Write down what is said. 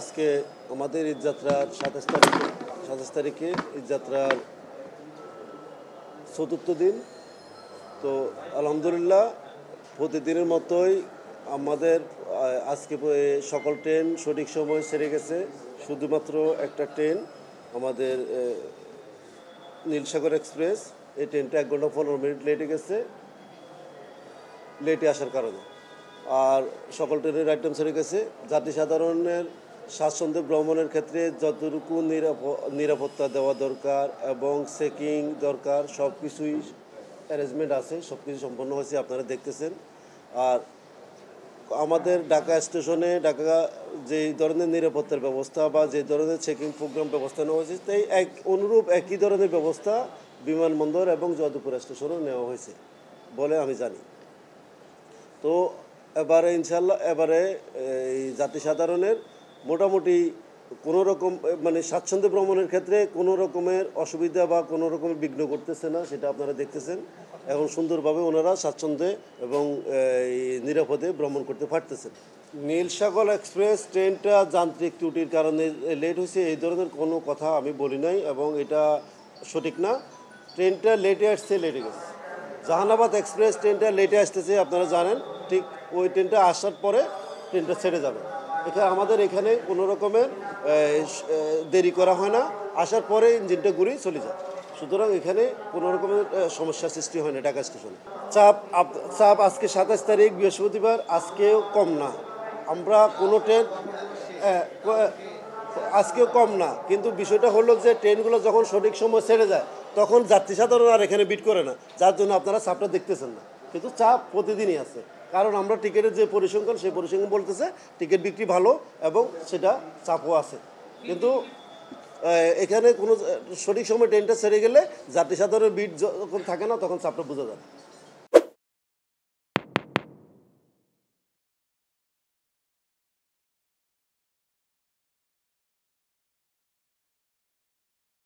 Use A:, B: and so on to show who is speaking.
A: আজকে আমাদের ঈদযাত্রার 27 তারিখে ঈদযাত্রার চতুর্থ দিন। তো আলহামদুলিল্লাহ প্রতিদিনের মতোই আমাদের আজকে সকল ট্রেন সঠিক সময় ছেড়ে গেছে। শুধুমাত্র একটা ট্রেন আমাদের নীলসাগর এক্সপ্রেস, এই ট্রেনটা 1 ঘন্টা 15 মিনিট লেটে আসার কারণে। আর সকল ট্রেনের আইটেম ছেড়ে গেছে। যাত্রী সাধারণের স্বাচ্ছন্দ্যে ভ্রমণের ক্ষেত্রে যতটুকু নিরাপত্তা দেওয়া দরকার এবং চেকিং দরকার সব কিছুই অ্যারেঞ্জমেন্ট আছে, সব কিছু সম্পন্ন হয়েছে, আপনারা দেখতেছেন। আর আমাদের ঢাকা স্টেশনে যে ধরনের নিরাপত্তার ব্যবস্থা বা যে ধরনের চেকিং প্রোগ্রাম ব্যবস্থা নেওয়া হয়েছে, তাই একই ধরনের ব্যবস্থা বিমানবন্দর এবং জয়দেবপুর স্টেশনেও নেওয়া হয়েছে বলে আমি জানি। তো এবারে ইনশাল্লাহ এই যাত্রী সাধারণের মোটামুটি কোনো রকম স্বাচ্ছন্দ্য ভ্রমণের ক্ষেত্রে কোনো রকমের অসুবিধা বা কোনো রকমের বিঘ্ন করতেছে না, সেটা আপনারা দেখতেছেন। এখন সুন্দরভাবে ওনারা স্বাচ্ছন্দ্যে এবং নিরাপদে ভ্রমণ করতে পারতেছেন। নীলসাগর এক্সপ্রেস ট্রেনটা যান্ত্রিক ত্রুটির কারণে লেট হয়েছে, এই ধরনের কোনো কথা আমি বলি নাই এবং এটা সঠিক না। ট্রেনটা লেটে গেছে। জাহানাবাদ এক্সপ্রেস ট্রেনটা লেটে আসতেছে, আপনারা জানেন। ঠিক ওই ট্রেনটা আসার পরে ট্রেনটা ছেড়ে যাবে। আমাদের এখানে কোনো রকমের দেরি করা হয় না, আসার পরে ইঞ্জিনটা ঘুরে চলে যায়। সুতরাং এখানে কোনো রকমের সমস্যার সৃষ্টি হয় না ঢাকা স্টেশনে। চাপ আজকে 27 তারিখ বৃহস্পতিবার, আজকেও কম না। আমরা কোনো ট্রেন আজকেও কম না, কিন্তু বিষয়টা হলো যে ট্রেনগুলো যখন সঠিক সময় ছেড়ে যায় তখন যাত্রী সাধারণ আর এখানে বিট করে না, যার জন্য আপনারা চাপটা দেখতেছেন না। কিন্তু চাপ প্রতিদিনই আছে, কারণ আমরা টিকিটের যে পরিসংখ্যান সেই পরিসংখ্যান বলতেছে টিকিট বিক্রি ভালো এবং সেটা চাপও আছে। কিন্তু এখানে কোনো সঠিক সময় ট্রেনটা ছেড়ে গেলে যাত্রী সাধারণের বিট যখন থাকে না তখন চাপটা বোঝা যায়।